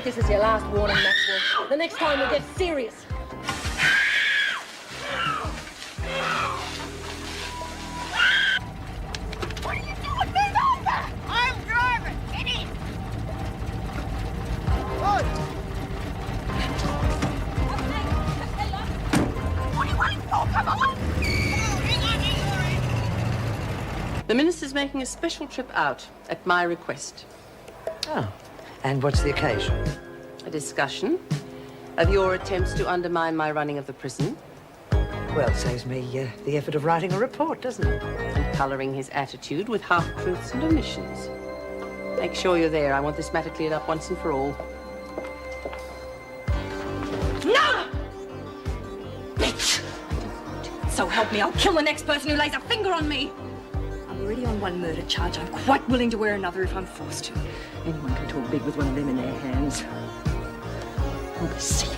Take this as your last warning, Maxwell. The next time we'll get serious. What are you doing? Move over! I'm driving. Get in. What? What are you waiting for? Come on! The Minister's making a special trip out at my request. Oh, and what's the occasion? A discussion of your attempts to undermine my running of the prison. Well, it saves me the effort of writing a report, doesn't it? And colouring his attitude with half-truths and omissions. Make sure you're there. I want this matter cleared up once and for all. No! Bitch! So help me, I'll kill the next person who lays a finger on me. I'm already on one murder charge. I'm quite willing to wear another if I'm forced to. Anyone can talk big with one of them in their hands. We'll see.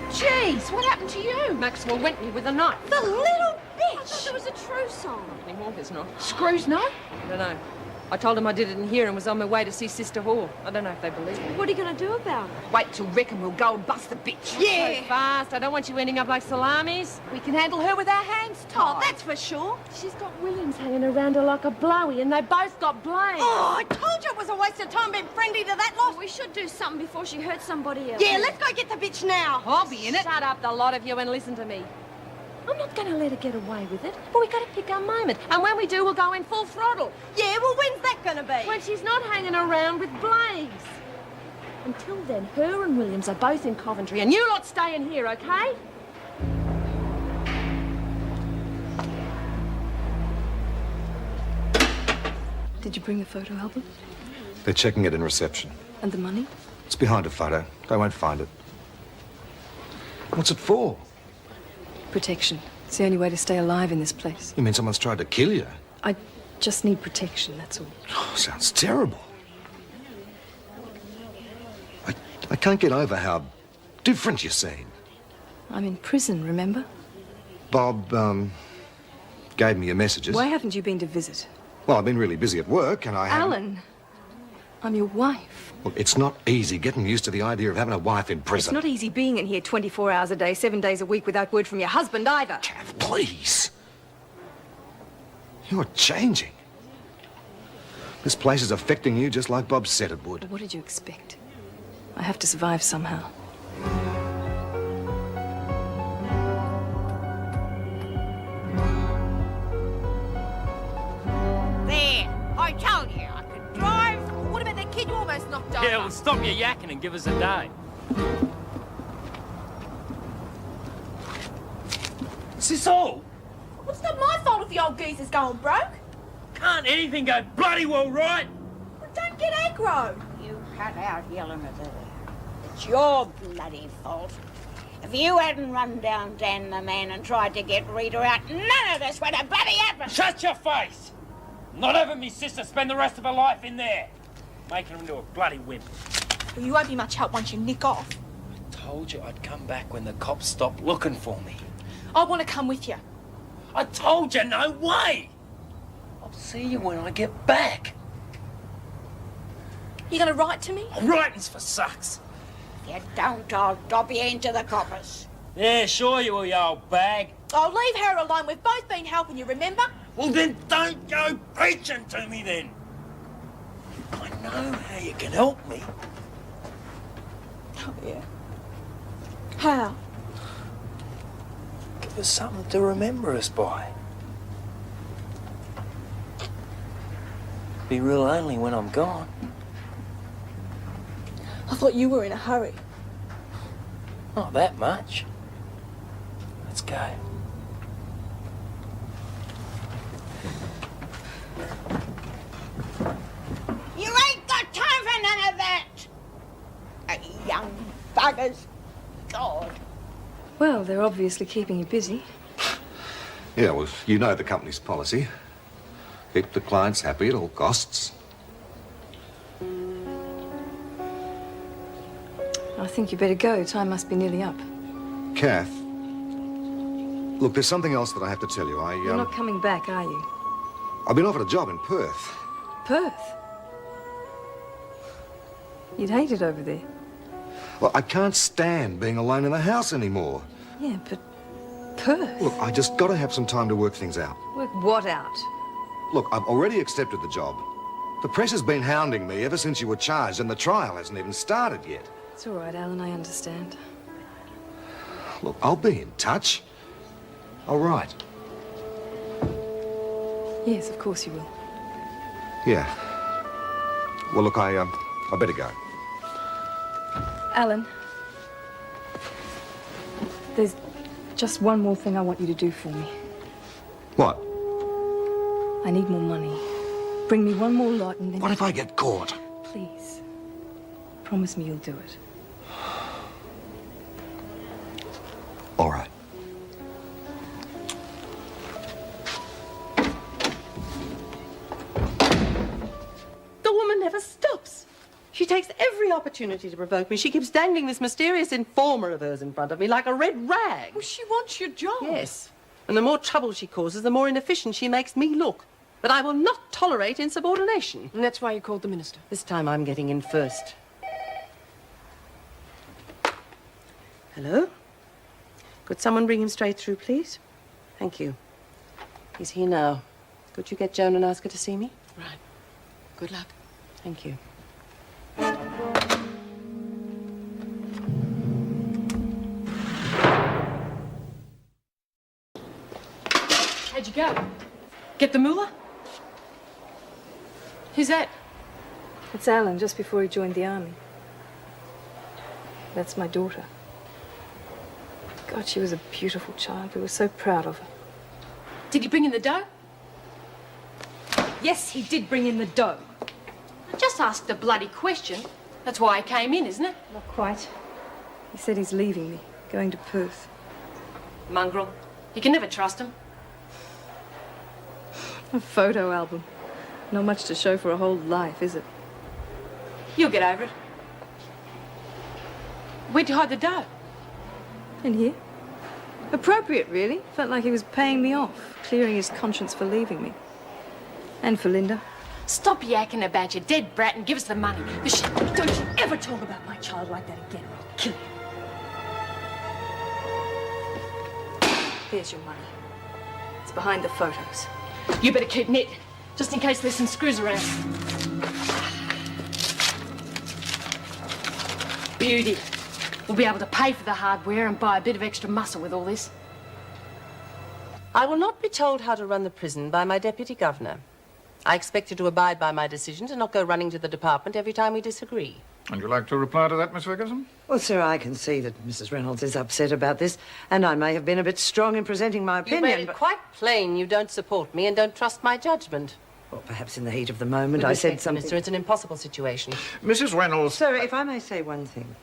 Jeez, what happened to you? Maxwell went me with a knife. The little bitch! I thought it was a true song. Not anymore, there's not. Screws, no? I don't know. I told them I did it in here and was on my way to see Sister Hall. I don't know if they believe me. What are you going to do about it? Wait till Rick and we'll go and bust the bitch. Yeah. So fast. I don't want you ending up like salamis. We can handle her with our hands tied. Oh, that's for sure. She's got Williams hanging around her like a blowy, and they both got blamed. Oh, I told you it was a waste of time being friendly to that lot. We should do something before she hurts somebody else. Yeah, let's go get the bitch now. I'll be in it. Shut up, the lot of you, and listen to me. I'm not going to let her get away with it, but we got to pick our moment. And when we do, we'll go in full throttle. Yeah, well, when's that going to be? When she's not hanging around with Blaze. Until then, her and Williams are both in Coventry, and you lot stay in here, okay? Did you bring the photo album? They're checking it in reception. And the money? It's behind a photo. They won't find it. What's it for? Protection. It's the only way to stay alive in this place. You mean someone's tried to kill you? I just need protection, that's all. Oh, sounds terrible. I can't get over how different you seem. I'm in prison, remember? Bob, gave me your messages. Why haven't you been to visit? Well, I've been really busy at work, and I haven't... Alan, I'm your wife. Well, it's not easy getting used to the idea of having a wife in It's prison. not easy being in here 24 hours a day, 7 days a week without word from your husband either. Kath, please. You're changing. This place is affecting you just like Bob said it would. What did you expect? I have to survive somehow. There. I told you I could drive. What about that kid you almost knocked over? Yeah, well, stop your yakking and give us a day. Is this all? Well, it's not my fault if the old geezer's going broke. Can't anything go bloody well right? Well, don't get aggro. You cut out yelling at her. It's your bloody fault. If you hadn't run down Dan the man and tried to get Rita out, none of this would have bloody happened. Shut your face! Not having me sister spend the rest of her life in there. Making her into a bloody wimp. Well, you won't be much help once you nick off. I told you I'd come back when the cops stopped looking for me. I want to come with you. I told you, no way! I'll see you when I get back. You going to write to me? Writing's for sucks. If you don't, I'll dob you into the coppers. Yeah, sure you will, you old bag. Oh, leave her alone. We've both been helping you, remember? Well, then don't go preaching to me, then. I know how you can help me. Oh, yeah. How? Give us something to remember us by. Be real lonely when I'm gone. I thought you were in a hurry. Not that much. Let's go. You ain't got time for none of that. Young buggers. God. Well, they're obviously keeping you busy. Yeah, well, you know the company's policy. Keep the clients happy at all costs. I think you better go. Time must be nearly up. Kath, look, there's something else that I have to tell you. You're not coming back, are you? I've been offered a job in Perth. Perth? You'd hate it over there. Well, I can't stand being alone in the house anymore. Yeah, but Perth? Look, I just got to have some time to work things out. Work what out? Look, I've already accepted the job. The press has been hounding me ever since you were charged, and the trial hasn't even started yet. It's all right, Alan, I understand. Look, I'll be in touch. All right. Yes, of course you will. Yeah. Well, look, I better go. Alan, there's just one more thing I want you to do for me. What? I need more money. Bring me one more lot and then... What if I get caught? Please. Promise me you'll do it. All right. The woman never stops. She takes every opportunity to provoke me. She keeps dangling this mysterious informer of hers in front of me like a red rag. Well, she wants your job. Yes. And the more trouble she causes, the more inefficient she makes me look. But I will not tolerate insubordination. And that's why you called the minister. This time I'm getting in first. Hello? Could someone bring him straight through, please? Thank you. He's here now. Could you get Joan and ask her to see me? Right. Good luck. Thank you. How'd you go? Get the moolah? Who's that? It's Alan, just before he joined the army. That's my daughter. God, she was a beautiful child. We were so proud of her. Did you bring in the dough? Yes, he did bring in the dough. I just asked a bloody question. That's why I came in, isn't it? Not quite. He said he's leaving me, going to Perth. Mongrel. You can never trust him. A photo album. Not much to show for a whole life, is it? You'll get over it. Where'd you hide the dough? In here. Appropriate, really. Felt like he was paying me off, clearing his conscience for leaving me. And for Linda. Stop yakking about your dead brat and give us the money. Don't you ever talk about my child like that again, or I'll kill you. There's your money. It's behind the photos. You better keep knit, just in case there's some screws around. Beauty. We'll be able to pay for the hardware and buy a bit of extra muscle with all this. I will not be told how to run the prison by my deputy governor. I expect you to abide by my decisions and not go running to the department every time we disagree. Would you like to reply to that, Miss Ferguson? Well, sir, I can see that Mrs. Reynolds is upset about this, and I may have been a bit strong in presenting my You opinion, made it but... quite plain you don't support me and don't trust my judgment. Well, perhaps in the heat of the moment With I said respect, something... Minister, it's an impossible situation. Mrs. Reynolds... Sir, if I may say one thing.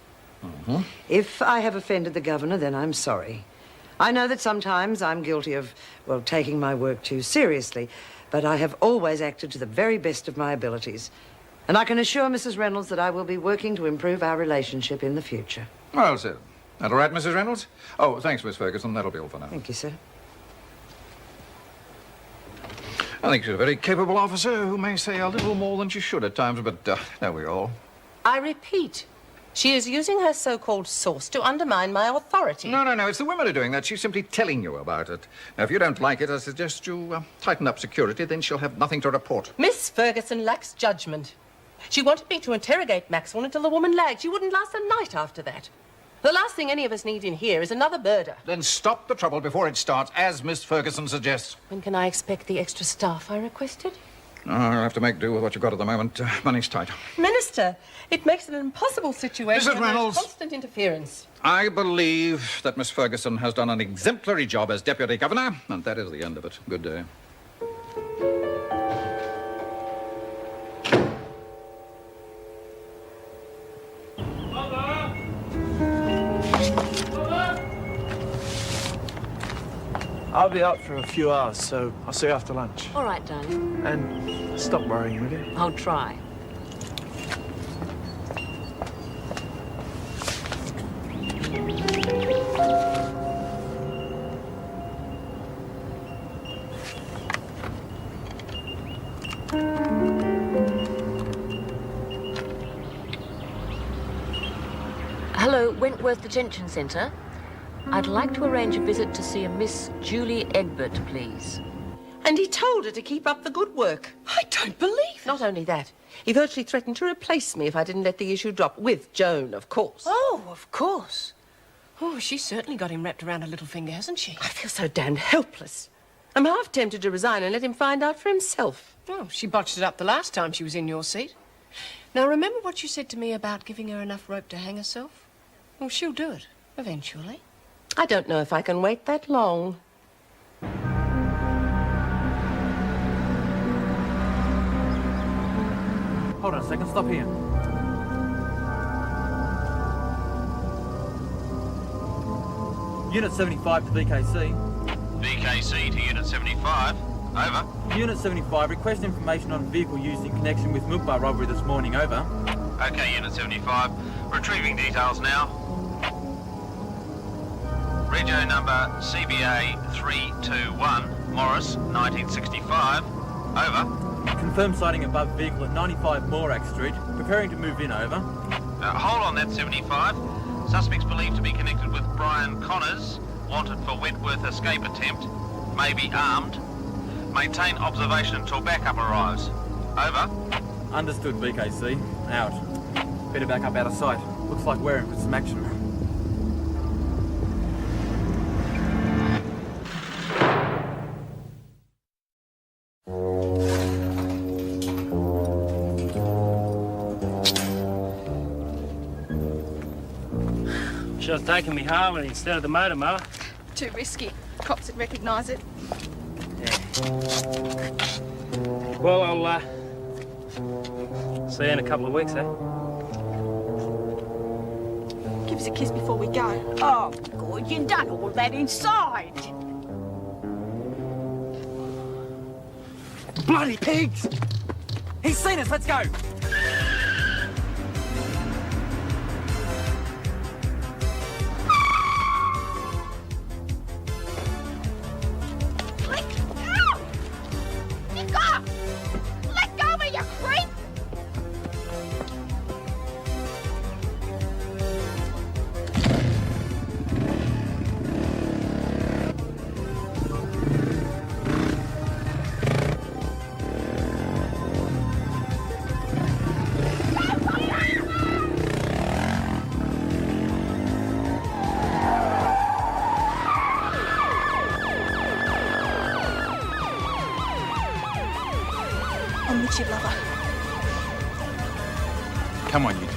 If I have offended the governor, then I'm sorry. I know that sometimes I'm guilty of, well, taking my work too seriously, but I have always acted to the very best of my abilities. And I can assure Mrs. Reynolds that I will be working to improve our relationship in the future. Well, sir. That all right, Mrs. Reynolds? Oh, thanks, Miss Ferguson. That'll be all for now. Thank you, sir. I think she's a very capable officer who may say a little more than she should at times, but there we are. I repeat, she is using her so-called source to undermine my authority. No. It's the women who are doing that. She's simply telling you about it. Now, if you don't like it, I suggest you tighten up security. Then she'll have nothing to report. Miss Ferguson lacks judgment. She wanted me to interrogate Maxwell until the woman lagged. She wouldn't last a night after that. The last thing any of us need in here is another murder. Then stop the trouble before it starts, as Miss Ferguson suggests. When can I expect the extra staff I requested? Oh, I'll have to make do with what you've got at the moment. Money's tight. Minister, it makes it an impossible situation. Mrs. when there's Reynolds. constant interference. I believe that Miss Ferguson has done an exemplary job as Deputy Governor, and that is the end of it. Good day. I'll be up for a few hours, so I'll see you after lunch. All right, darling. And stop worrying, will you? I'll try. Hello, Wentworth Detention Centre. I'd like to arrange a visit to see a Miss Julie Egbert, please. And he told her to keep up the good work. I don't believe it. Not only that, he virtually threatened to replace me if I didn't let the issue drop, with Joan, of course. Oh, of course. Oh, she's certainly got him wrapped around her little finger, hasn't she? I feel so damned helpless. I'm half tempted to resign and let him find out for himself. Oh, she botched it up the last time she was in your seat. Now, remember what you said to me about giving her enough rope to hang herself? Well, she'll do it, eventually. I don't know if I can wait that long. Hold on a second, stop here. Unit 75 to BKC. BKC to Unit 75. Over. Unit 75, request information on vehicle used in connection with milk bar robbery this morning. Over. Okay, Unit 75. Retrieving details now. Rego number CBA 321, Morris, 1965. Over. Confirmed sighting above vehicle at 95 Morak Street. Preparing to move in. Over. Hold on that 75. Suspects believed to be connected with Brian Connors, wanted for Wentworth escape attempt, may be armed. Maintain observation until backup arrives. Over. Understood, BKC. Out. Better back up out of sight. Looks like we're in for some action. Should have taken me Harley instead of the motor mower. Too risky. Cops would recognise it. Well, I'll see you in a couple of weeks, eh? Give us a kiss before we go. Oh, good, you done all that inside. Bloody pigs! He's seen us, let's go! I'm Richard Lover. Come on, you two.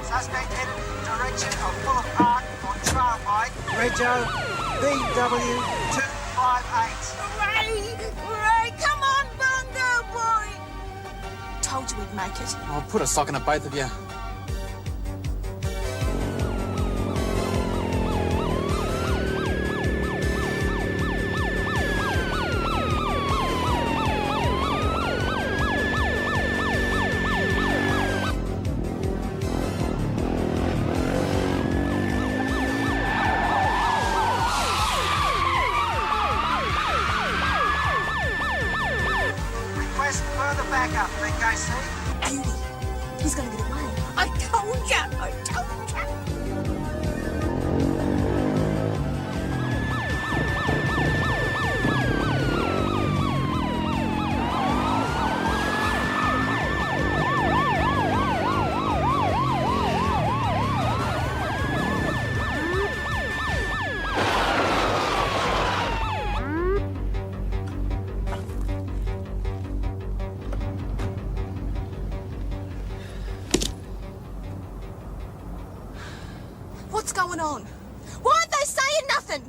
Suspect headed in the direction of Fuller Park on Trail Bike, Rego BW 258. Ray, come on, Bongo boy. Told you we'd make it. I'll put a sock in it, both of you. Request further backup, BKC. Beauty. He's gonna get away. I told ya. I told ya. What's going on? Why aren't they saying nothing?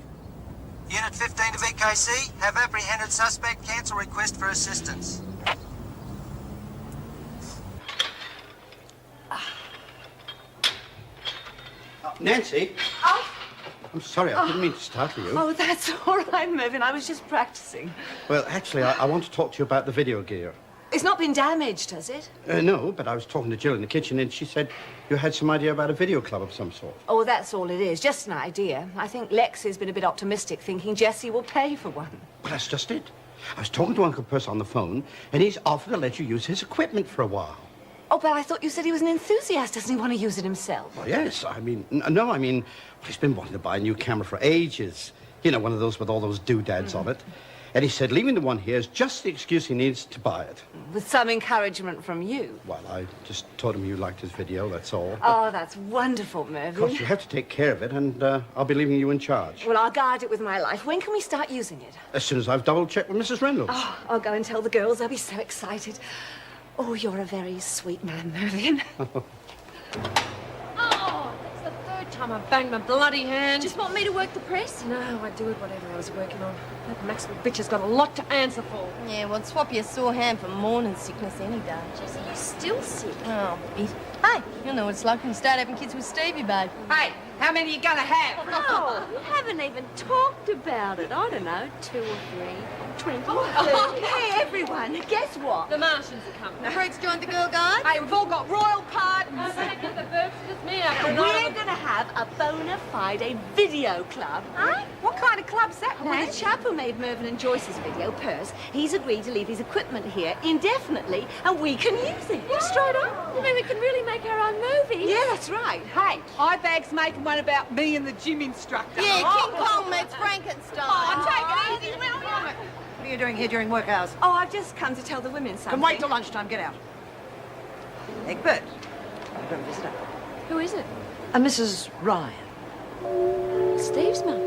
Unit 15 to BKC. Have apprehended suspect. Cancel request for assistance. Nancy? Oh, I'm sorry, I didn't mean to startle you. oh, that's all right, Mervyn. I was just practicing. Well, actually, I want to talk to you about the video gear. It's not been damaged, has it? No, but I was talking to Jill in the kitchen and she said you had some idea about a video club of some sort. Oh, that's all it is. Just an idea. I think Lex has been a bit optimistic, thinking Jessie will pay for one. Well, that's just it. I was talking to Uncle Percy on the phone and he's offered to let you use his equipment for a while. Oh, but I thought you said he was an enthusiast. Doesn't he want to use it himself? Well, yes. I mean, no, I mean, he's been wanting to buy a new camera for ages. You know, one of those with all those doodads on it. And he said leaving the one here is just the excuse he needs to buy it. With some encouragement from you. Well, I just told him you liked his video, that's all. Oh, that's wonderful, Mervyn. Of course, you have to take care of it, and I'll be leaving you in charge. Well, I'll guard it with my life. When can we start using it? As soon as I've double-checked with Mrs. Reynolds. Oh, I'll go and tell the girls. They'll be so excited. Oh, you're a very sweet man, Mervyn. Oh, that's the third time I've banged my bloody hand. Just want me to work the press? No, I'd do it whatever I was working on. That Maxwell bitch has got a lot to answer for. Yeah, well, swap your sore hand for morning sickness any day. Jessie, you're still sick. Oh, bit. Hey, you know what it's like when you start having kids with Stevie, babe. Hey, how many are you gonna have? Oh, you haven't even talked about it. I don't know, 2 or 3, 20. Hey, everyone, guess what? The Martians are coming. The freaks joined the Girl Guide. Hey, we've all got royal pardons. I'm gonna get the verbs with me after We're going to have a bona fide video club. Hey, what kind of club's that, Well, Nan? the chap who made Mervyn and Joyce's video, Perce, he's agreed to leave his equipment here indefinitely, and we can use it. Straight up. You mean we can really make our own movie? Yeah, that's right. Hey, Ibag's making one about me and the gym instructor. Yeah, King Kong meets Frankenstein. Oh, take it easy, will you? What are you doing here during work hours? Oh, I've just come to tell the women something. Can wait till lunchtime. Get out. Egbert. I've got a visitor. Who is it? A Mrs. Ryan. Steve's mum.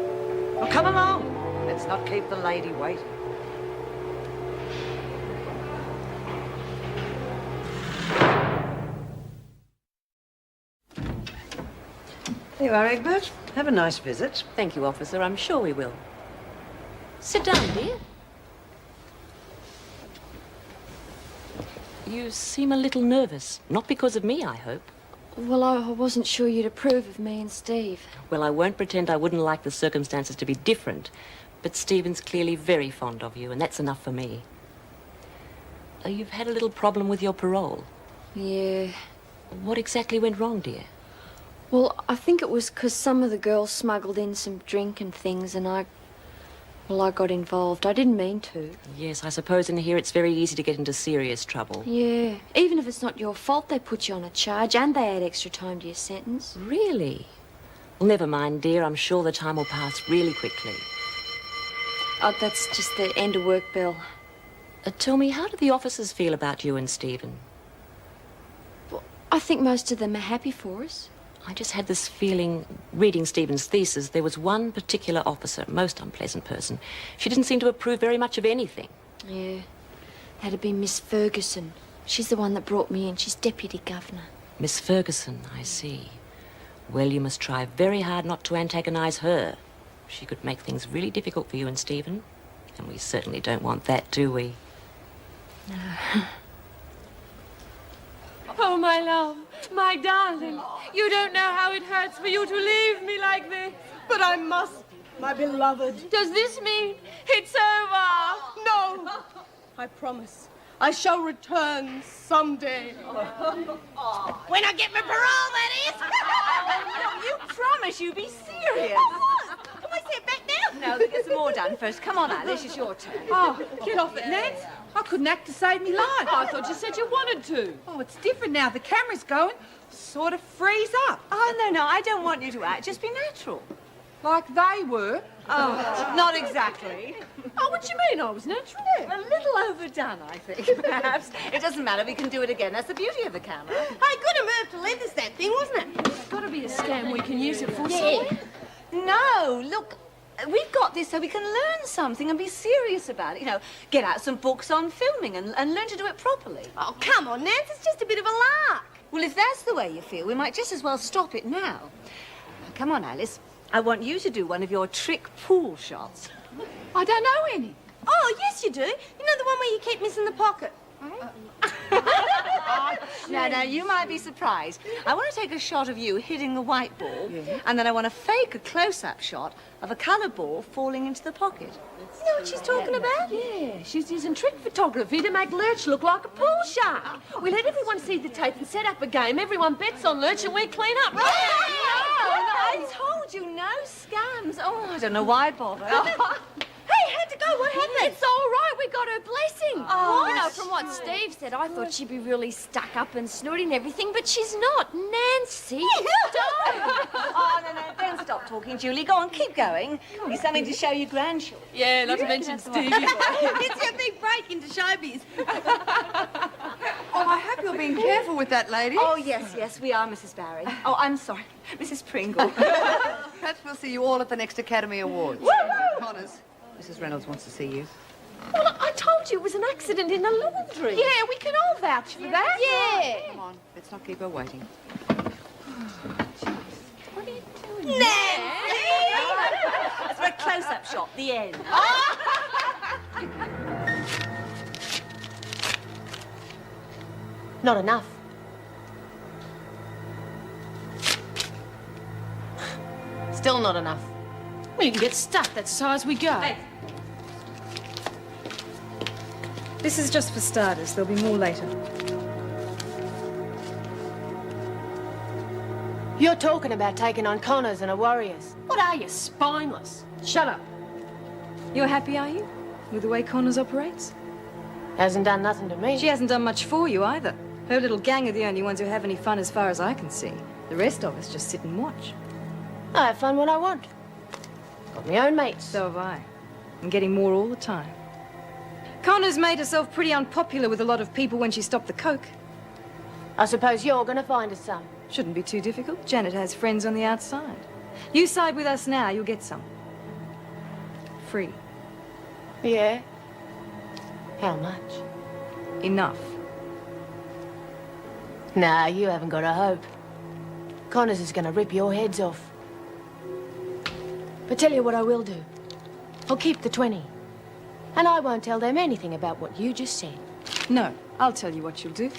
Well, come along. Let's not keep the lady waiting. There you are, Egbert. Have a nice visit. Thank you, officer. I'm sure we will. Sit down, dear. You seem a little nervous. Not because of me, I hope. Well, I wasn't sure you'd approve of me and Steve. Well, I won't pretend I wouldn't like the circumstances to be different, but Stephen's clearly very fond of you, and that's enough for me. You've had a little problem with your parole. Yeah. What exactly went wrong, dear? Well, I think it was because some of the girls smuggled in some drink and things, and I got involved. I didn't mean to. Yes, I suppose in here it's very easy to get into serious trouble. Yeah. Even if it's not your fault, they put you on a charge and they add extra time to your sentence. Really? Well, never mind, dear. I'm sure the time will pass really quickly. Oh, that's just the end of work bell. Tell me, how do the officers feel about you and Stephen? Well, I think most of them are happy for us. I just had this feeling, reading Stephen's thesis, there was one particular officer, most unpleasant person. She didn't seem to approve very much of anything. Yeah. That'd be Miss Ferguson. She's the one that brought me in. She's deputy governor. Miss Ferguson, I see. Well, you must try very hard not to antagonize her. She could make things really difficult for you and Stephen. And we certainly don't want that, do we? No. Oh, my love, my darling. You don't know how it hurts for you to leave me like this. But I must, my beloved. Does this mean it's over? No, I promise. I shall return someday. When I get my parole, that is. You promise you be serious. Can I sit back now? No, we'll get some more done first. Come on, Alice, it's your turn. Oh, get off it, Nance. I couldn't act to save me life. I thought you said you wanted to. Oh, it's different now. The camera's going. Sort of freeze up. Oh, no, I don't want you to act. Just be natural. Like they were. Oh, not exactly. Oh, what do you mean I was natural? A little overdone, I think, perhaps. It doesn't matter. We can do it again. That's the beauty of the camera. Hey, good move to leave this that thing, wasn't it? There's got to be a scam we can use it for. Yeah. No, look, we've got this so we can learn something and be serious about it. You know, get out some books on filming and learn to do it properly. Oh, come on, Nance. It's just a bit of a lark. Well, if that's the way you feel, we might just as well stop it now. Now, come on, Alice. I want you to do one of your trick pool shots. I don't know any. Oh, yes, you do. You know the one where you keep missing the pocket. Now, you might be surprised. I want to take a shot of you hitting the white ball, and then I want to fake a close-up shot of a coloured ball falling into the pocket. You know what she's talking about? Yeah, she's using trick photography to make Lurch look like a pool shark. We let everyone see the tape and set up a game. Everyone bets on Lurch and we clean up. No, I told you, no scams. Oh, I don't know why bother. Hey, how'd it go? What happened? It's all right. We got her blessing. Oh, you know, from what Steve said, I thought she'd be really stuck up and snooty and everything, but she's not. Nancy, don't. Oh, no, don't stop talking, Julie. Go on, keep going. There's something to show your grandchildren. Yeah, not to mention Steve. It's your big break into showbiz. Oh, I hope you're being careful with that lady. Oh, yes, we are, Mrs. Barry. Oh, I'm sorry, Mrs. Pringle. Perhaps we'll see you all at the next Academy Awards. Connors, Mrs. Reynolds wants to see you. Well, I told you it was an accident in the laundry. Yeah, we can all vouch for that. Yeah. Come on, let's not keep her waiting. What are you doing? Nancy! That's for a close-up shot, the end. Not enough. Still not enough. Well, you can get stuck. That's as high as we go. Hey. This is just for starters. There'll be more later. You're talking about taking on Connors and her warriors. What are you, spineless? Shut up. You're happy, are you? With the way Connors operates? Hasn't done nothing to me. She hasn't done much for you either. Her little gang are the only ones who have any fun as far as I can see. The rest of us just sit and watch. I have fun when I want. Got my own mates. So have I. I'm getting more all the time. Connors made herself pretty unpopular with a lot of people when she stopped the coke. I suppose you're going to find us some. Shouldn't be too difficult. Janet has friends on the outside. You side with us now, you'll get some. Free. Yeah? How much? Enough. Nah, you haven't got a hope. Connors is going to rip your heads off. But tell you what I will do. I'll keep the 20. And I won't tell them anything about what you just said. No, I'll tell you what you'll do.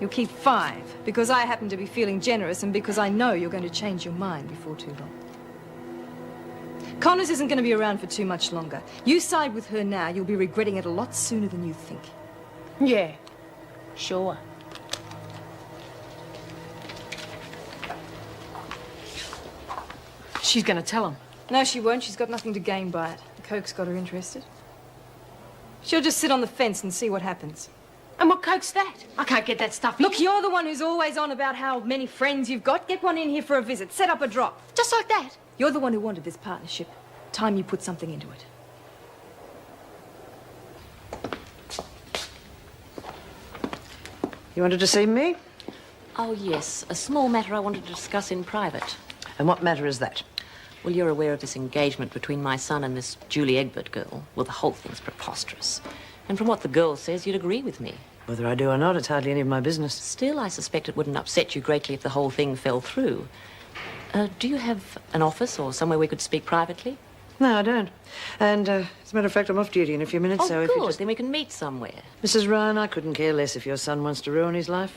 You'll keep 5, because I happen to be feeling generous and because I know you're going to change your mind before too long. Connors isn't going to be around for too much longer. You side with her now, you'll be regretting it a lot sooner than you think. Yeah, sure. She's going to tell him. No, she won't. She's got nothing to gain by it. The coke's got her interested. She'll just sit on the fence and see what happens. And what coke's that? I can't get that stuff. Look, you're the one who's always on about how many friends you've got. Get one in here for a visit. Set up a drop. Just like that. You're the one who wanted this partnership. Time you put something into it. You wanted to see me? Oh, yes. A small matter I wanted to discuss in private. And what matter is that? Well, you're aware of this engagement between my son and this Julie Egbert girl. Well, the whole thing's preposterous. And from what the girl says, you'd agree with me. Whether I do or not, it's hardly any of my business. Still, I suspect it wouldn't upset you greatly if the whole thing fell through. Do you have an office or somewhere we could speak privately? No, I don't. And, as a matter of fact, I'm off duty in a few minutes, so if you just... Then we can meet somewhere. Mrs. Ryan, I couldn't care less if your son wants to ruin his life.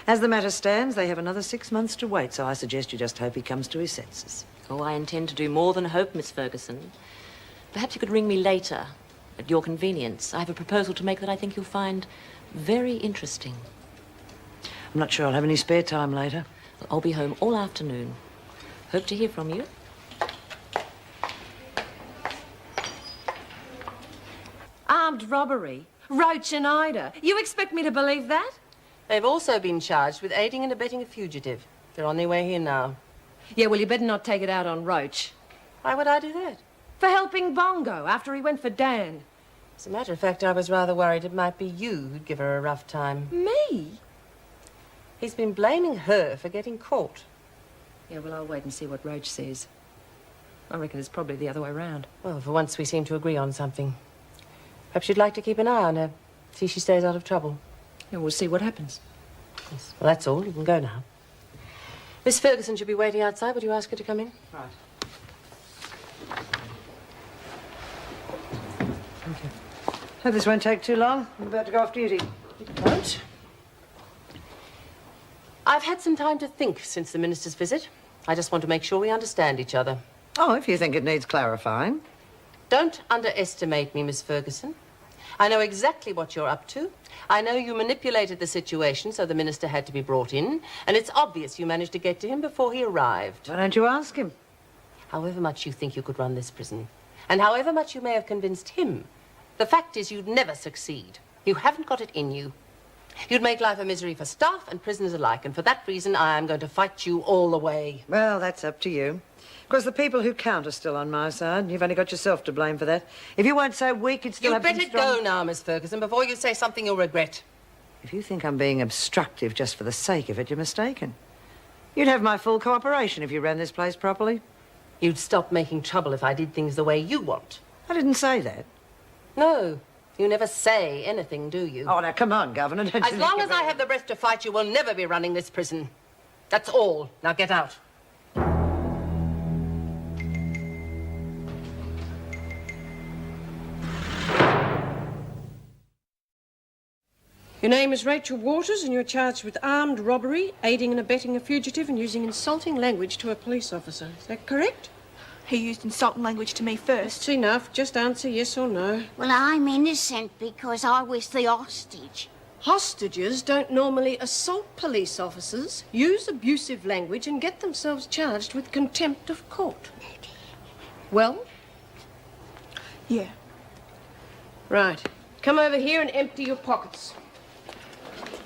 As the matter stands, they have another 6 months to wait, so I suggest you just hope he comes to his senses. Oh, I intend to do more than hope, Miss Ferguson. Perhaps you could ring me later, at your convenience. I have a proposal to make that I think you'll find very interesting. I'm not sure I'll have any spare time later. Well, I'll be home all afternoon. Hope to hear from you. Armed robbery? Roach and Ida? You expect me to believe that? They've also been charged with aiding and abetting a fugitive. They're on their way here now. Yeah, well, you better not take it out on Roach. Why would I do that? For helping Bongo after he went for Dan. As a matter of fact, I was rather worried it might be you who'd give her a rough time. Me? He's been blaming her for getting caught. Yeah, well, I'll wait and see what Roach says. I reckon it's probably the other way round. Well, for once we seem to agree on something. Perhaps you'd like to keep an eye on her. See she stays out of trouble. Yeah, we'll see what happens. Yes. Well, that's all. You can go now. Miss Ferguson should be waiting outside. Would you ask her to come in? Right. Thank you. Hope this won't take too long. I'm about to go off duty. It won't. I've had some time to think since the minister's visit. I just want to make sure we understand each other. Oh, if you think it needs clarifying. Don't underestimate me, Miss Ferguson. I know exactly what you're up to. I know you manipulated the situation so the minister had to be brought in, and it's obvious you managed to get to him before he arrived. Why don't you ask him? However much you think you could run this prison, and however much you may have convinced him, the fact is you'd never succeed. You haven't got it in you. You'd make life a misery for staff and prisoners alike, and for that reason I am going to fight you all the way. Well, that's up to you. Of course, the people who count are still on my side. You've only got yourself to blame for that. If you weren't so weak, you'd still You'd have been better strong. go now, Miss Ferguson, before you say something you'll regret. If you think I'm being obstructive just for the sake of it, you're mistaken. You'd have my full cooperation if you ran this place properly. You'd stop making trouble if I did things the way you want. I didn't say that. No, you never say anything, do you? Oh, now, come on, Governor. Don't As you long think as I have the breath to fight, you will never be running this prison. That's all. Now get out. Your name is Rachel Waters, and you're charged with armed robbery, aiding and abetting a fugitive, and using insulting language to a police officer. Is that correct? He used insulting language to me first. That's enough. Just answer yes or no. Well, I'm innocent because I was the hostage. Hostages don't normally assault police officers, use abusive language, and get themselves charged with contempt of court. Well? Yeah. Right. Come over here and empty your pockets.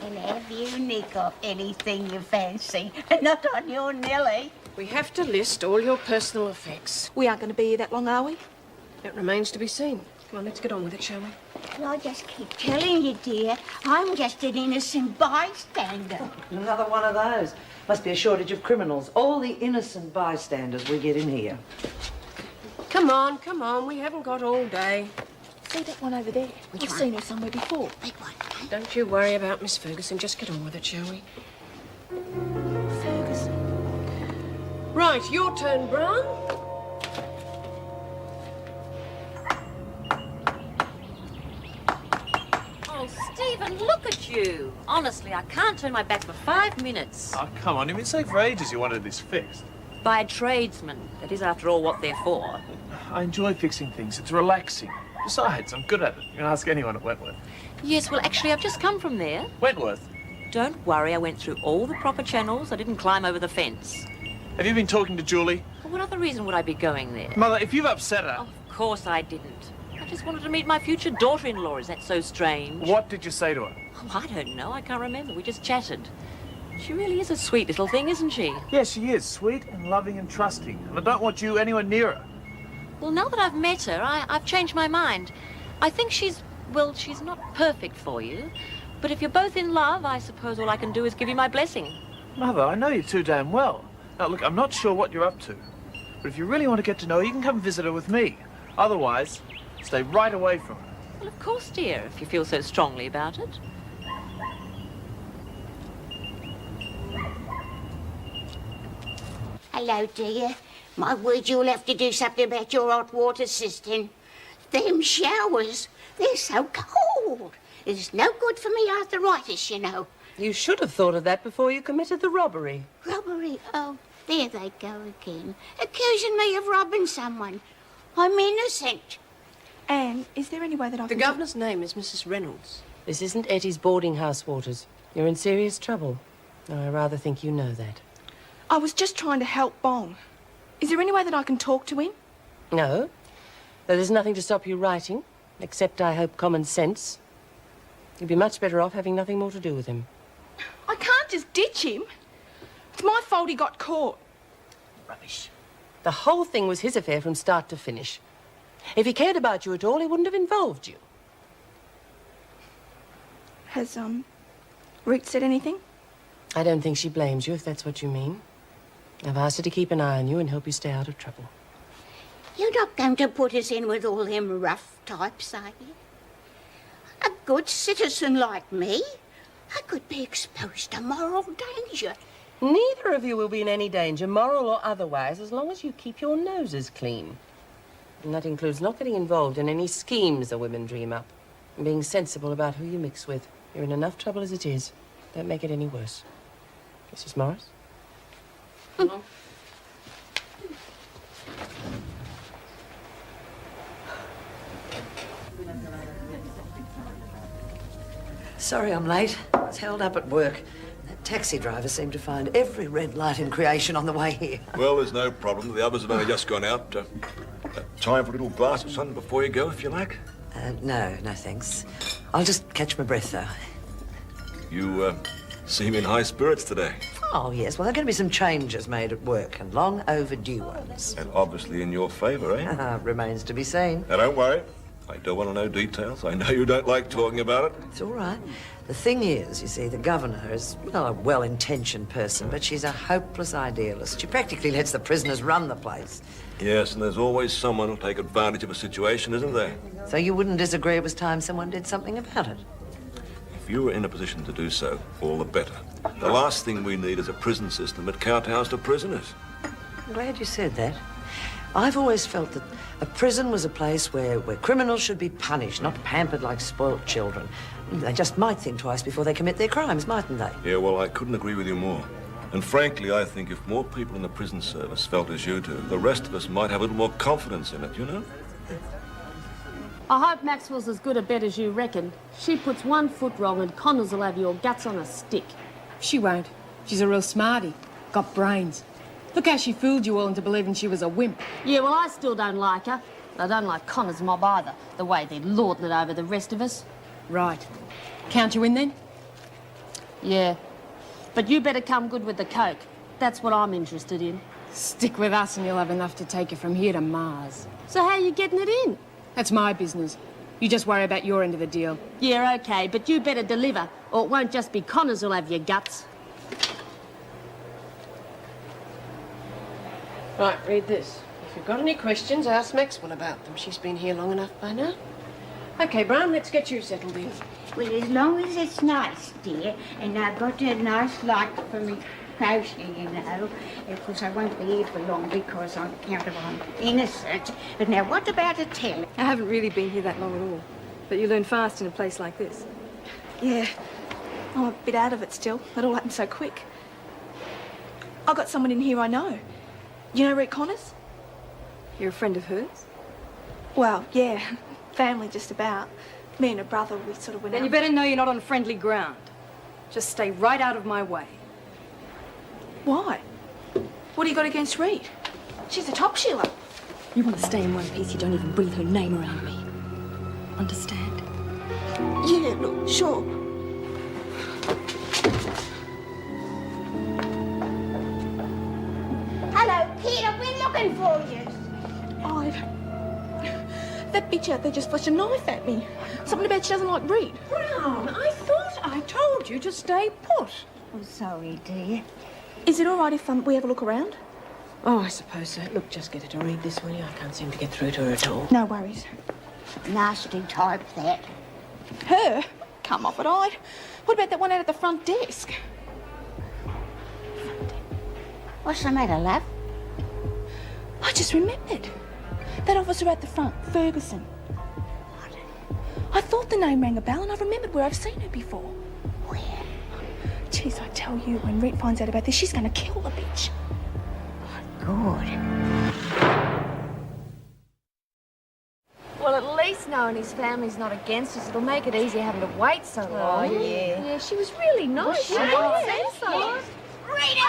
And have you nick off anything you fancy, not on your Nelly. We have to list all your personal effects. We aren't going to be here that long, are we? It remains to be seen. Come on, let's get on with it, shall we? Well, I just keep telling you, dear, I'm just an innocent bystander. Another one of those. Must be a shortage of criminals. All the innocent bystanders we get in here. Come on, come on. We haven't got all day. See that one over there? I've seen her somewhere before. Big one. Don't you worry about Miss Ferguson. Just get on with it, shall we? Ferguson. Right, your turn, Brown. Oh, Stephen, look at you. Honestly, I can't turn my back for 5 minutes. Oh, come on. You've been saying for ages you wanted this fixed. By a tradesman. That is, after all, what they're for. I enjoy fixing things. It's relaxing. Besides, I'm good at it. You can ask anyone at Wentworth. Yes, well, actually, I've just come from there. Wentworth? Don't worry, I went through all the proper channels. I didn't climb over the fence. Have you been talking to Julie? Well, what other reason would I be going there? Mother, if you've upset her... Oh, of course I didn't. I just wanted to meet my future daughter-in-law. Is that so strange? What did you say to her? Oh, I don't know. I can't remember. We just chatted. She really is a sweet little thing, isn't she? Yes, she is. Sweet and loving and trusting. And I don't want you anywhere near her. Well, now that I've met her, I've changed my mind. I think she's not perfect for you. But if you're both in love, I suppose all I can do is give you my blessing. Mother, I know you too damn well. Now, look, I'm not sure what you're up to. But if you really want to get to know her, you can come visit her with me. Otherwise, stay right away from her. Well, of course, dear, if you feel so strongly about it. Hello, dear. My word, you'll have to do something about your hot water system. Them showers, they're so cold. It's no good for me arthritis, you know. You should have thought of that before you committed the robbery. Robbery? Oh, there they go again. Accusing me of robbing someone. I'm innocent. Anne, is there any way that I The can... governor's name is Mrs. Reynolds. This isn't Ettie's boarding house, Waters. You're in serious trouble. I rather think you know that. I was just trying to help Bong. Is there any way that I can talk to him? No. Though there's nothing to stop you writing, except, I hope, common sense. You'd be much better off having nothing more to do with him. I can't just ditch him. It's my fault he got caught. Rubbish. The whole thing was his affair from start to finish. If he cared about you at all, he wouldn't have involved you. Has, Rita said anything? I don't think she blames you, if that's what you mean. I've asked her to keep an eye on you and help you stay out of trouble. You're not going to put us in with all them rough types, are you? A good citizen like me, I could be exposed to moral danger. Neither of you will be in any danger, moral or otherwise, as long as you keep your noses clean. And that includes not getting involved in any schemes the women dream up, and being sensible about who you mix with. You're in enough trouble as it is. Don't make it any worse. Mrs. Morris? Sorry I'm late. I was held up at work. That taxi driver seemed to find every red light in creation on the way here. Well, there's no problem. The others have only just gone out. Time for a little glass of something before you go, if you like. No, thanks. I'll just catch my breath, though. You seem in high spirits today. Oh, yes. Well, there are going to be some changes made at work, and long overdue ones. And obviously in your favour, eh? Remains to be seen. Now, don't worry. I don't want to know details. I know you don't like talking about it. It's all right. The thing is, you see, the governor is, well, a well-intentioned person, but she's a hopeless idealist. She practically lets the prisoners run the place. Yes, and there's always someone who'll take advantage of a situation, isn't there? So you wouldn't disagree it was time someone did something about it? If you were in a position to do so, all the better. The last thing we need is a prison system that kowtows to prisoners. I'm glad you said that. I've always felt that a prison was a place where criminals should be punished, not pampered like spoilt children. They just might think twice before they commit their crimes, mightn't they? Yeah, well, I couldn't agree with you more. And frankly, I think if more people in the prison service felt as you do, the rest of us might have a little more confidence in it, you know? I hope Maxwell's as good a bet as you reckon. She puts one foot wrong and Connors will have your guts on a stick. She won't. She's a real smarty. Got brains. Look how she fooled you all into believing she was a wimp. Yeah, well, I still don't like her. I don't like Connors' mob either, the way they're lording it over the rest of us. Right. Count you in then? Yeah. But you better come good with the coke. That's what I'm interested in. Stick with us and you'll have enough to take you from here to Mars. So how are you getting it in? That's my business. You just worry about your end of the deal. Yeah, okay, but you better deliver, or it won't just be Connors who'll have your guts. Right, read this. If you've got any questions, ask Maxwell about them. She's been here long enough by now. OK, Brown, let's get you settled in. Well, as long as it's nice, dear, and I've got a nice light for me crocheting, you know. Of course, I won't be here for long because on account of I'm innocent. But now, what about a telly? I haven't really been here that long at all. But you learn fast in a place like this. Yeah, I'm a bit out of it still. It all happened so quick. I got someone in here I know. You know Rita Connors? You're a friend of hers? Well, yeah, family just about. Me and her brother, we sort of went Then out. you better know you're not on friendly ground. Just stay right out of my way. Why? What do you got against Reed? She's a top shealer. You want to stay in one piece, you don't even breathe her name around me. Understand? Yeah, look, sure. Hello, kid, I've been looking for you. That bitch out there just flashed a knife at me. Something about she doesn't like Reed. Brown, I thought I told you to stay put. I'm sorry, dear. Is it all right if we have a look around? Oh, I suppose so. Look, just get her to read this, will you? I can't seem to get through to her at all. No worries. Nasty type, that. Her? Come off it, I'd. What about that one out at the front desk? What's the matter, love? I just remembered. That officer at the front, Ferguson. What? I thought the name rang a bell and I remembered where I've seen her before. Where? Jeez, I tell you, when Rita finds out about this, she's going to kill the bitch. Good. Well, at least knowing his family's not against us, it'll make it easier having to wait so long. Oh, yeah. Yeah, she was really nice. Well, She she was. was. Rita!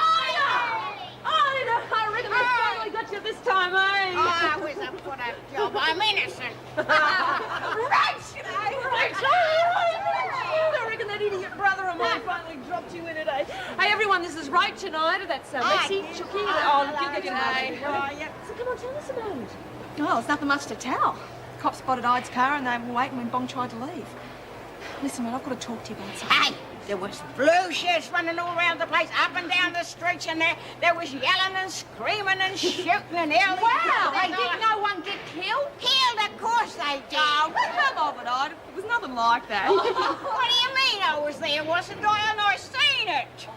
I reckon they finally got you this time, eh? Oh, I was a put-up job. I'm innocent. I reckon that idiot brother of mine finally dropped you in it, eh? Hey, everyone, this is right tonight. That's Lexi, Chucky. Oh, look, you get your mother. Oh, yeah. So come on, tell us about it. Oh, there's nothing much to tell. Cops spotted Ide's car and they were waiting when Bong tried to leave. Listen, mate, I've got to talk to you about something. Hey, there was blue shirts running all around the place, up and down the streets, and there was yelling and screaming and shooting and yelling. Wow, they did no one get killed? Killed? Of course they did. Oh, come off it, Ide. It was nothing like that. What do you mean I was there, wasn't I? And I seen it.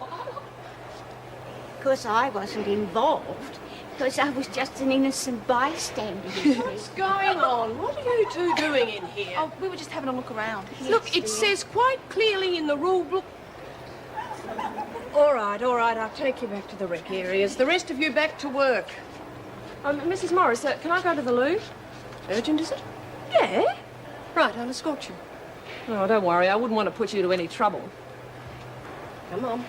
Because I wasn't involved. Because I was just an innocent bystander. What's going on? What are you two doing in here? Oh, we were just having a look around. Look, it says quite clearly in the rule book... All right, I'll take you back to the rec areas. The rest of you back to work. Mrs. Morris, can I go to the loo? Urgent, is it? Yeah. Right, I'll escort you. Oh, don't worry, I wouldn't want to put you to any trouble. Come on.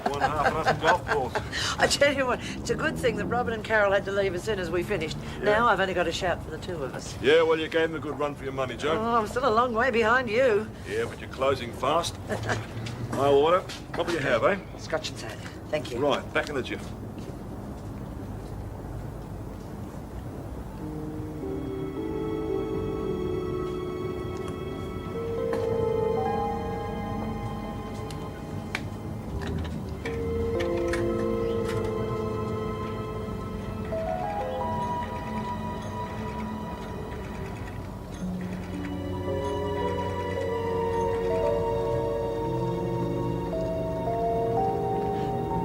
1.5 dozen golf balls. I tell you what, it's a good thing that Robin and Carol had to leave as soon as we finished. Now I've only got a shout for the two of us. Yeah, well, you gave them a good run for your money, Joan. Oh, I'm still a long way behind you. Yeah, but you're closing fast. Mild water. What will you have, eh? Scotch and soda. Thank you. Right, back in the gym.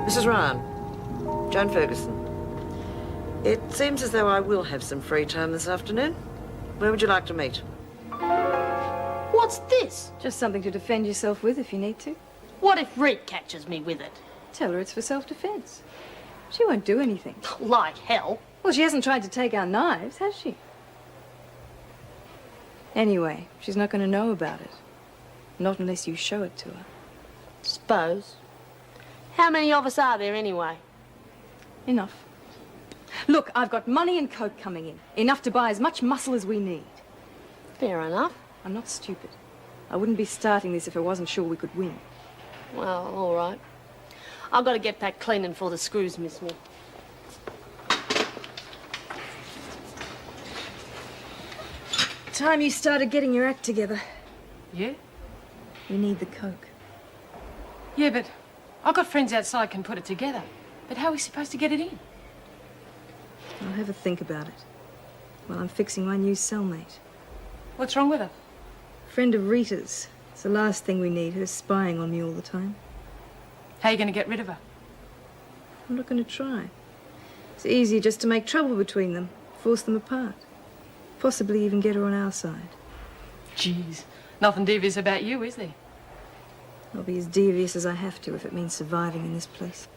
Mrs. Ryan, Joan Ferguson. It seems as though I will have some free time this afternoon. Where would you like to meet? What's this? Just something to defend yourself with if you need to. What if Rita catches me with it? Tell her it's for self-defense. She won't do anything. Like hell. Well, she hasn't tried to take our knives, has she? Anyway, she's not going to know about it. Not unless you show it to her. Suppose. How many of us are there anyway? Enough. Look, I've got money and coke coming in. Enough to buy as much muscle as we need. Fair enough. I'm not stupid. I wouldn't be starting this if I wasn't sure we could win. Well, all right. I've got to get back cleaning before the screws miss me. Time you started getting your act together. Yeah? You need the coke. Yeah, but I've got friends outside can put it together. But how are we supposed to get it in? I'll have a think about it. While I'm fixing my new cellmate. What's wrong with her? Friend of Rita's. It's the last thing we need, her spying on me all the time. How are you going to get rid of her? I'm not going to try. It's easier just to make trouble between them, force them apart. Possibly even get her on our side. Jeez, nothing devious about you, is there? I'll be as devious as I have to if it means surviving in this place.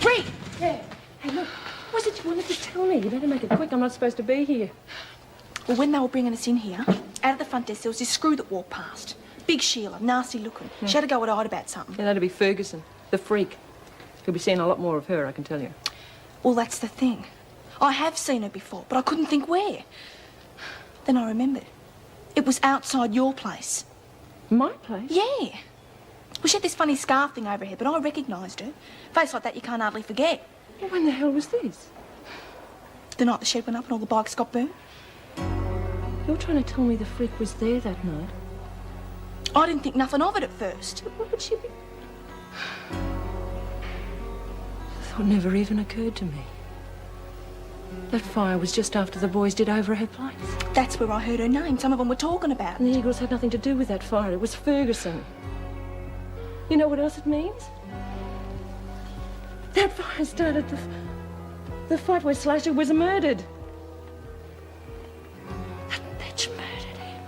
Rita! Yeah. Hey, look. What was it you wanted to tell me? You better make it quick. I'm not supposed to be here. Well, when they were bringing us in here, out of the front desk, there was this screw that walked past. Big Sheila, nasty looking. She had to go at Ida about something. Yeah, that'd be Ferguson, the freak. You'll be seeing a lot more of her, I can tell you. Well, that's the thing. I have seen her before, but I couldn't think where. Then I remembered. It was outside your place. My place? Yeah. Well, she had this funny scarf thing over her head, but I recognised her. Face like that you can't hardly forget. Well, when the hell was this? The night the shed went up and all the bikes got burnt. You're trying to tell me the freak was there that night? I didn't think nothing of it at first. What would she be? Thought never even occurred to me. That fire was just after the boys did over her place. That's where I heard her name. Some of them were talking about And it. the Eagles had nothing to do with that fire. It was Ferguson. You know what else it means? That fire started the fight where Slasher was murdered. That bitch murdered him.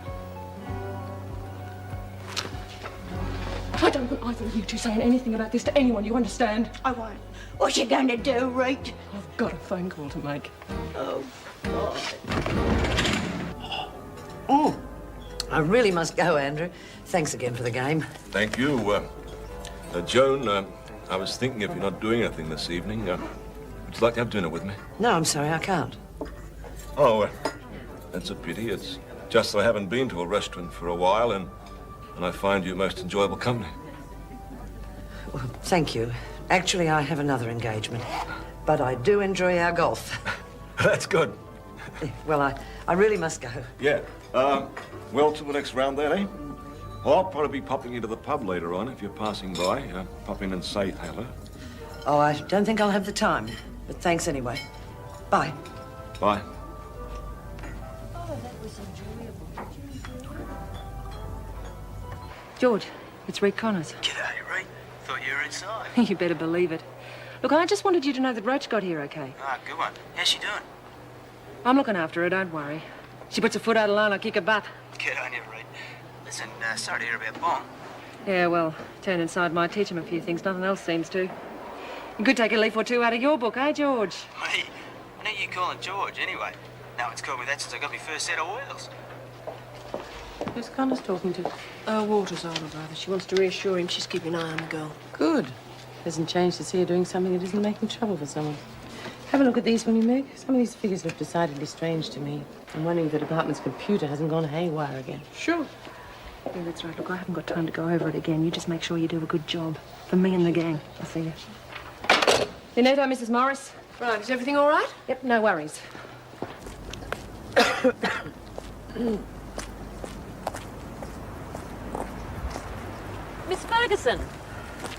I don't want either of you two saying anything about this to anyone, you understand? I won't. What you going to do, Rita? I've got a phone call to make. Oh, God. Oh, I really must go, Andrew. Thanks again for the game. Thank you. Joan, I was thinking if you're not doing anything this evening, would you like to have dinner with me? No, I'm sorry, I can't. Oh, that's a pity. It's just that I haven't been to a restaurant for a while, and I find you most enjoyable company. Well, thank you. Actually, I have another engagement. But I do enjoy our golf. That's good. Well, I really must go. Yeah. Well, till the next round then, eh? Well, I'll probably be popping into the pub later on if you're passing by. Pop in and say hello. Oh, I don't think I'll have the time. But thanks anyway. Bye. Bye. Oh, that was enjoyable. George, it's Rita Connors. G'day, Rita. Thought you were inside. You better believe it. Look, I just wanted you to know that Roach got here okay. Ah, good one. How's she doing? I'm looking after her, don't worry. She puts her foot out of line, I'll kick her butt. Good on you, Rita. Listen, sorry to hear about Bong. Yeah, well, turn inside might teach him a few things. Nothing else seems to. You could take a leaf or two out of your book, eh, George? Me? I know you call him George, anyway. No one's called me that since I got my first set of wheels. Who's Connors talking to? Walter's older brother. She wants to reassure him she's keeping an eye on the girl. Good. Hasn't changed to see her doing something that isn't making trouble for someone. Have a look at these, will you, Meg? Some of these figures look decidedly strange to me. I'm wondering if the department's computer hasn't gone haywire again. Sure. Yeah, that's right. Look, I haven't got time to go over it again. You just make sure you do a good job. For me and the gang. I'll see you. Finito, Mrs. Morris. Right, is everything all right? Yep, no worries. Miss Ferguson,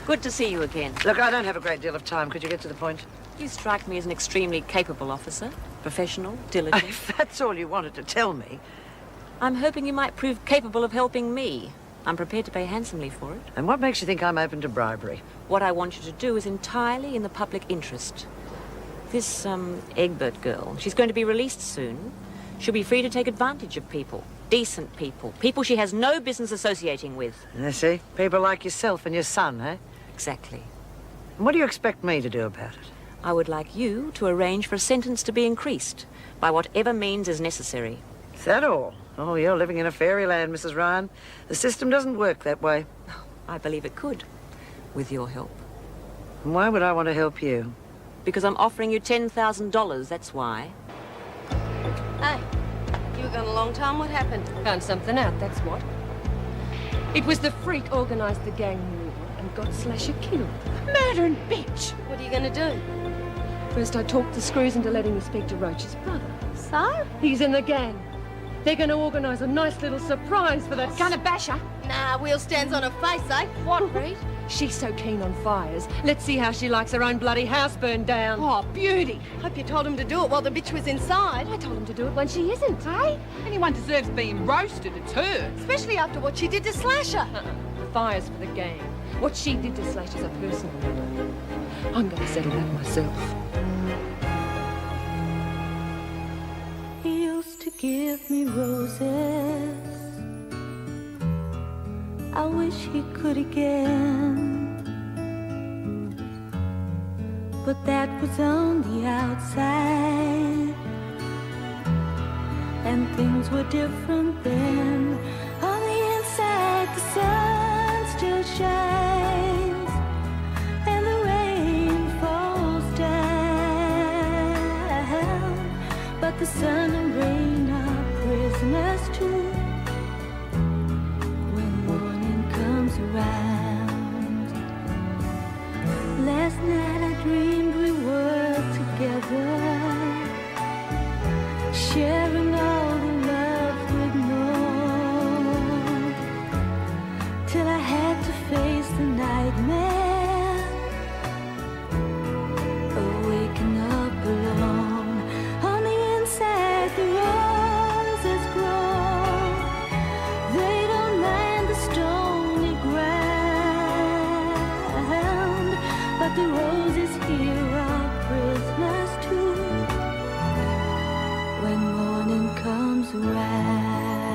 good to see you again. Look, I don't have a great deal of time. Could you get to the point? You strike me as an extremely capable officer. Professional, diligent. If that's all you wanted to tell me. I'm hoping you might prove capable of helping me. I'm prepared to pay handsomely for it. And what makes you think I'm open to bribery? What I want you to do is entirely in the public interest. This, Egbert girl, she's going to be released soon. She'll be free to take advantage of people. Decent people. People she has no business associating with. I see. People like yourself and your son, eh? Exactly. And what do you expect me to do about it? I would like you to arrange for a sentence to be increased by whatever means is necessary. Is that all? Oh, you're living in a fairyland, Mrs. Ryan. The system doesn't work that way. I believe it could, with your help. And why would I want to help you? Because I'm offering you $10,000, that's why. Hey, you were gone a long time. What happened? Found something out, that's what. It was the freak organised the gang war and got Slasher killed. Murdering bitch! What are you going to do? First I talked the screws into letting me speak to Roach's brother. So? He's in the gang. They're going to organise a nice little surprise for that... Gonna bash her? Nah, wheel stands on her face, eh? What, Reed? She's so keen on fires. Let's see how she likes her own bloody house burned down. Oh, beauty. Hope you told him to do it while the bitch was inside. I told him to do it when she isn't, eh? Anyone deserves being roasted, it's her. Especially after what she did to Slasher. The fire's for the gang. What she did to Slasher's a personal matter. I'm going to settle that myself. He used to give me roses. I wish he could again. But that was on the outside, and things were different then. On the inside, the sun still shines, and the rain falls down. But the sun and rain are prisoners too. Around. Last night I dreamed we were together, sharing all the love we'd known, till I had to face the nightmare of waking up alone. On the inside the roses grow, they don't mind the stone, but the roses here are prisoners too when morning comes around.